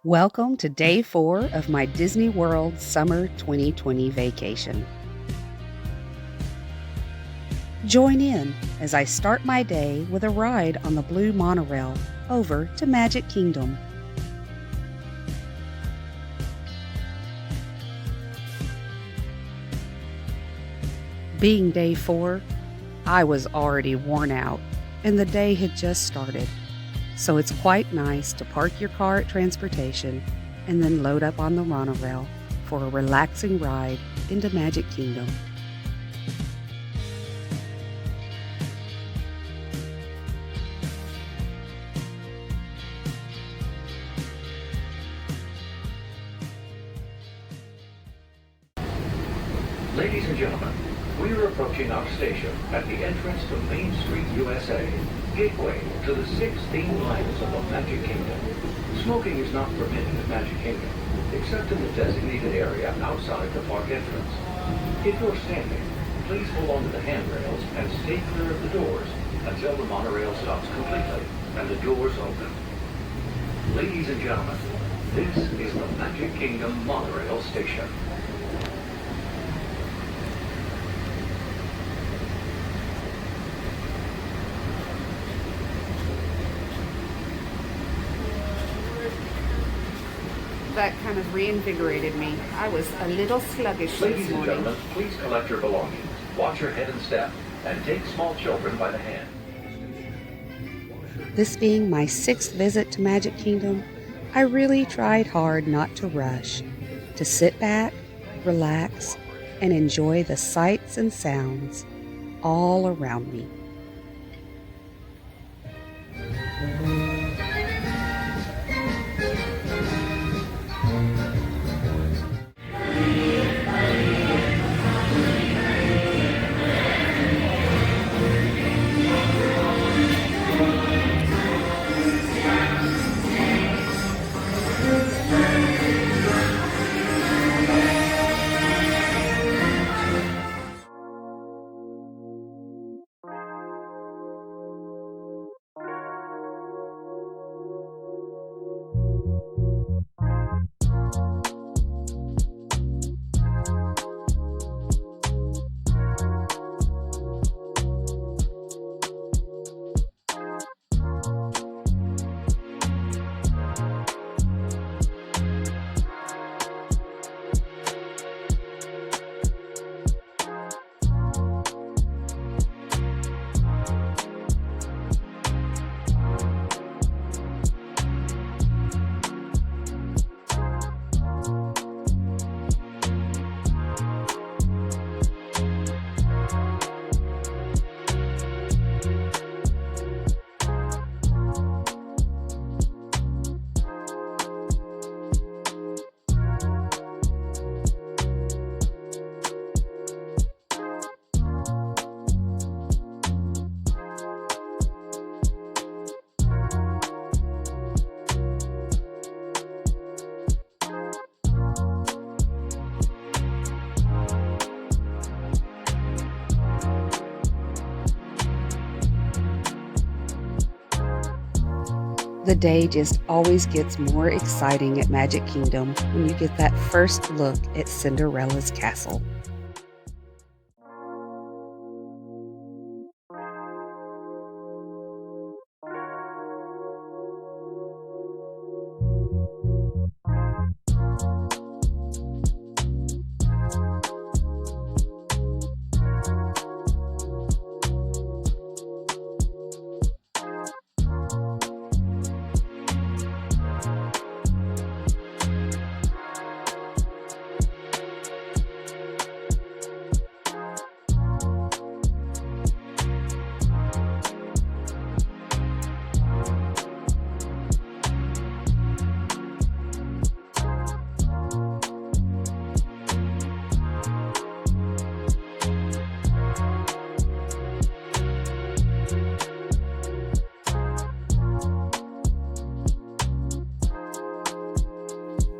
Welcome to day 4 of my Disney World Summer 2020 vacation. Join in as I start my day with a ride on the blue monorail over to Magic Kingdom. Being day 4, I was already worn out and the day had just started. So it's quite nice to park your car at transportation and then load up on the monorail for a relaxing ride into Magic Kingdom. Ladies and gentlemen, we are approaching our station at the entrance to Main Street, USA, gateway to the 6 themed lands of the Magic Kingdom. Smoking is not permitted at Magic Kingdom, except in the designated area outside the park entrance. If you're standing, please hold on to the handrails and stay clear of the doors until the monorail stops completely and the doors open. Ladies and gentlemen, this is the Magic Kingdom monorail station. That kind of reinvigorated me. I was a little sluggish Ladies this and morning. gentlemen, please collect your belongings. Watch your head and step, and take small children by the hand. This being my 6th visit to Magic Kingdom, I really tried hard not to rush, to sit back, relax, and enjoy the sights and sounds all around me. The day just always gets more exciting at Magic Kingdom when you get that first look at Cinderellas Castle.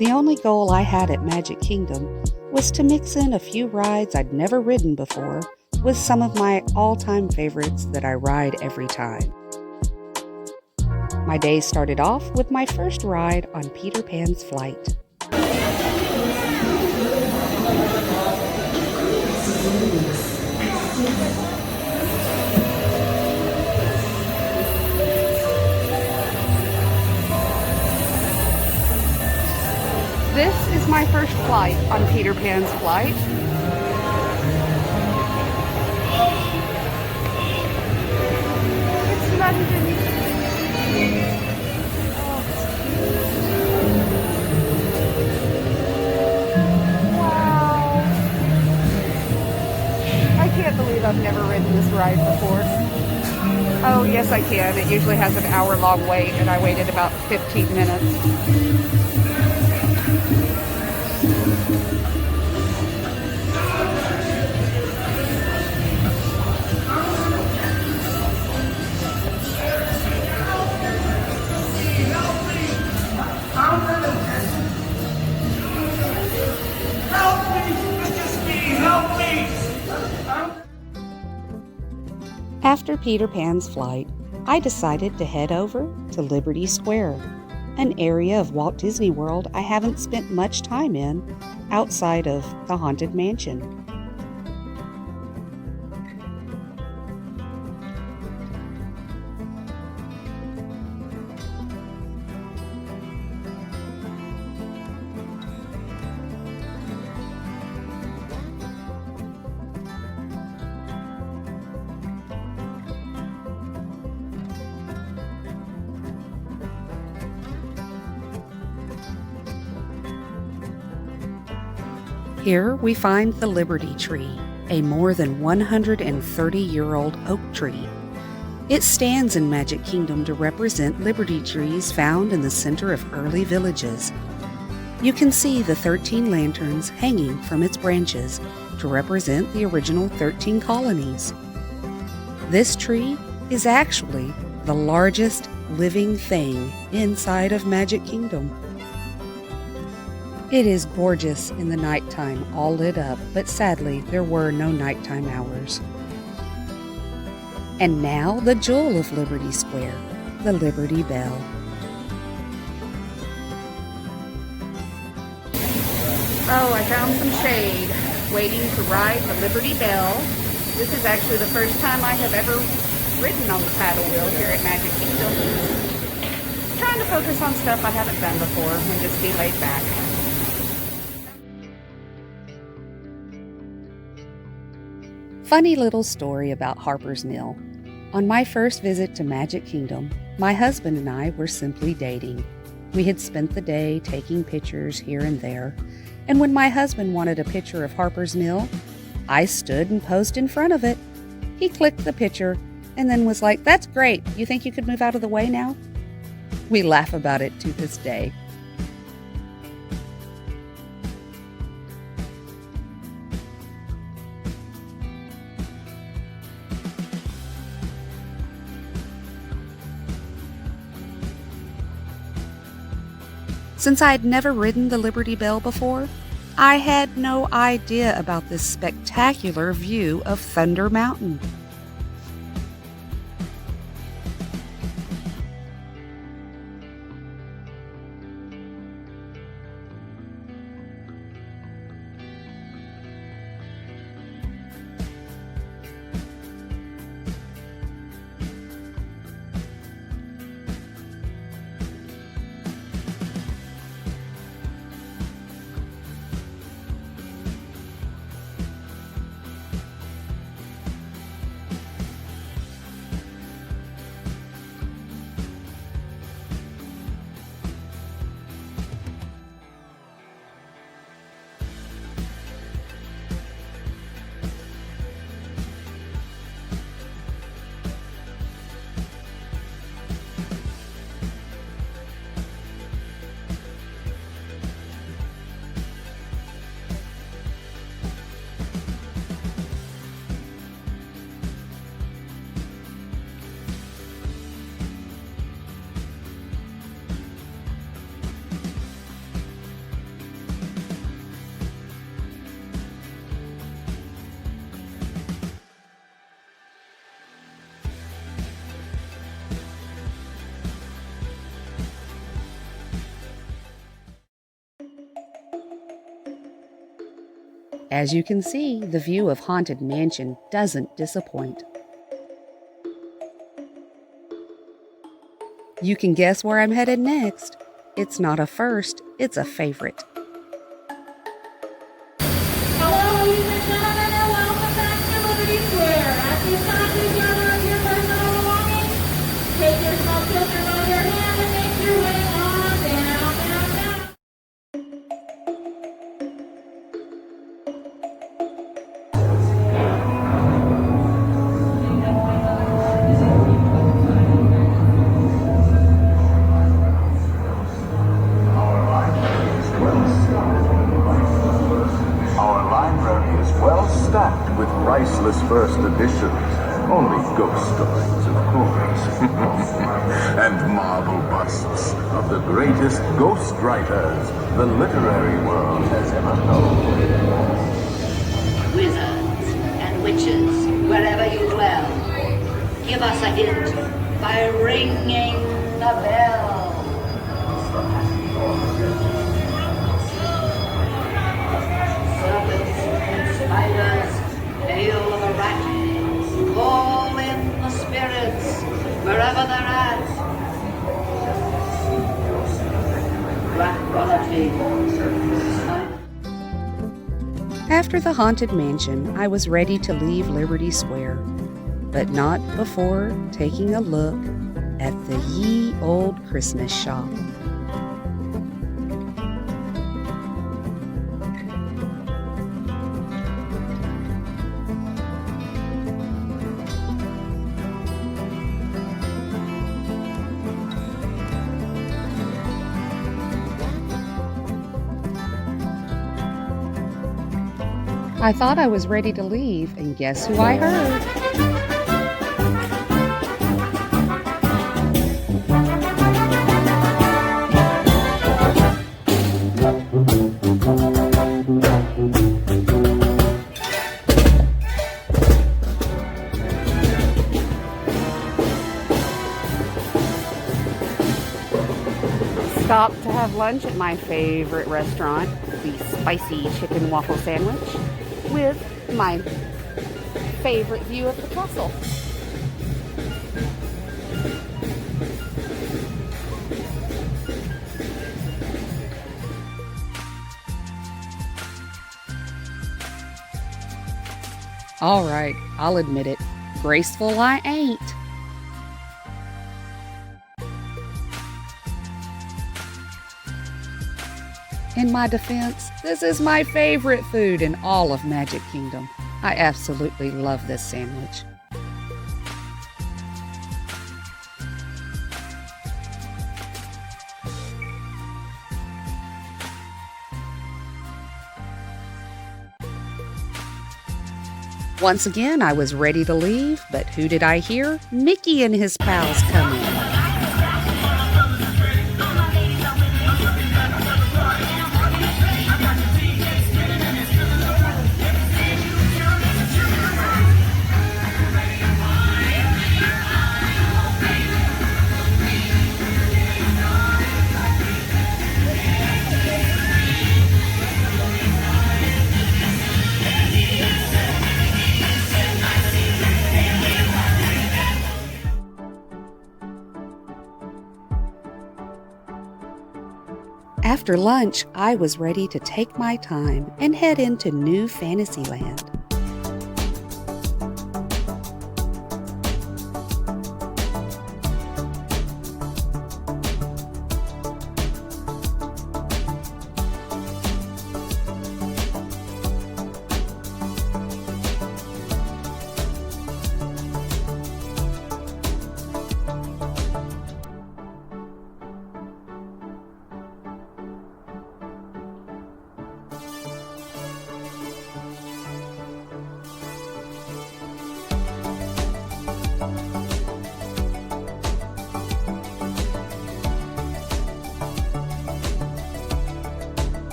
The only goal I had at Magic Kingdom was to mix in a few rides I'd never ridden before with some of my all-time favorites that I ride every time. My day started off with my first ride on Peter Pan's flight. This is my first flight on Peter Pan's flight. It's London. Wow. I can't believe I've never ridden this ride before. Oh, yes, I can. It usually has an hour-long wait, and I waited about 15 minutes. After Peter Pan's flight, I decided to head over to Liberty Square, an area of Walt Disney World I haven't spent much time in outside of the Haunted Mansion. Here we find the Liberty Tree, a more than 130-year-old oak tree. It stands in Magic Kingdom to represent Liberty trees found in the center of early villages. You can see the 13 lanterns hanging from its branches to represent the original 13 colonies. This tree is actually the largest living thing inside of Magic Kingdom. It is gorgeous in the nighttime, all lit up, but sadly, there were no nighttime hours. And now, the jewel of Liberty Square, the Liberty Bell. Oh, I found some shade, waiting to ride the Liberty Bell. This is actually the first time I have ever ridden on the paddle wheel here at Magic Kingdom. Trying to focus on stuff I haven't done before and just be laid back. Funny little story about Harpers Mill. On my first visit to Magic Kingdom, my husband and I were simply dating. We had spent the day taking pictures here and there, and when my husband wanted a picture of Harpers Mill, I stood and posed in front of it. He clicked the picture and then was like, "That's great. You think you could move out of the way now?" We laugh about it to this day. Since I had never ridden the Liberty Bell before, I had no idea about this spectacular view of Thunder Mountain. As you can see, the view of Haunted Mansion doesn't disappoint. You can guess where I'm headed next. It's not a first, it's a favorite. Hello, ladies and gentlemen, and welcome back to Liberty Square. At this time, please gather up your personal belongings. Take your small children by your hand and make your way on down, down, down. Our library is well stacked with priceless first editions. Only ghost stories, of course. And marble busts of the greatest ghost writers the literary world has ever known. Wizards and witches, wherever you dwell, give us a hint by ringing the bell. Serpents and spiders, hail of a rat, call in the spirits wherever they're at. Tranquility. After the Haunted Mansion, I was ready to leave Liberty Square, but not before taking a look at the Ye Old Christmas Shop. I thought I was ready to leave, and guess who I heard? Stopped to have lunch at my favorite restaurant, the Spicy Chicken Waffle Sandwich, with my favorite view of the castle. All right, I'll admit it. Graceful I ain't. In my defense, this is my favorite food in all of Magic Kingdom. I absolutely love this sandwich. Once again, I was ready to leave, but who did I hear? Mickey and his pals coming. After lunch, I was ready to take my time and head into New Fantasyland.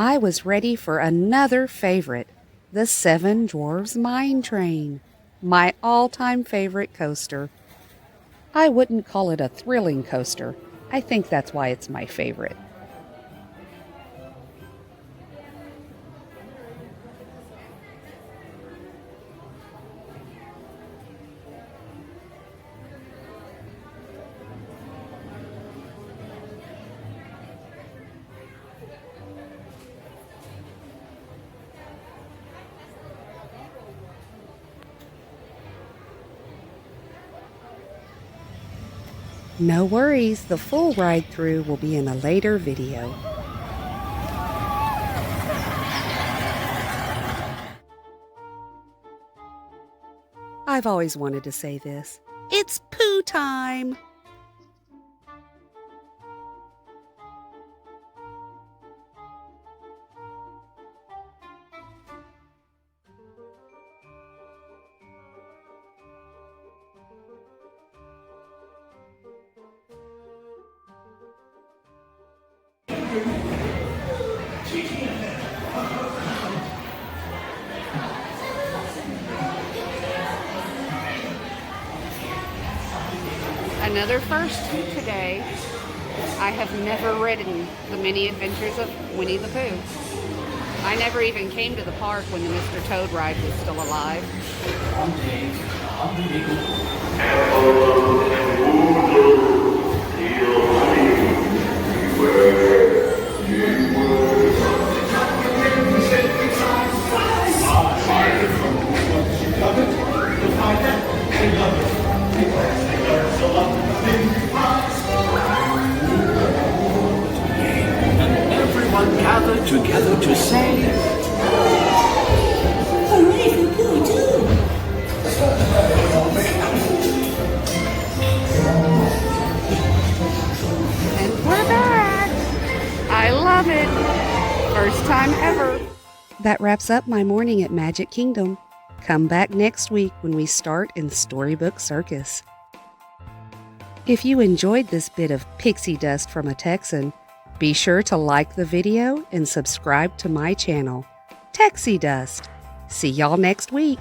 I was ready for another favorite, the Seven Dwarfs Mine Train, my all-time favorite coaster. I wouldn't call it a thrilling coaster. I think that's why it's my favorite. No worries, the full ride through will be in a later video. I've always wanted to say this. It's poo time! Another first today. I have never ridden the mini adventures of Winnie the Pooh. I never even came to the park when the Mr. Toad ride was still alive. Everyone gathered together to say, Hooray for Pooh, too! And we're back! I love it! First time ever! That wraps up my morning at Magic Kingdom. Come back next week when we start in Storybook Circus. If you enjoyed this bit of pixie dust from a Texan, be sure to like the video and subscribe to my channel, Texie Dust. See y'all next week.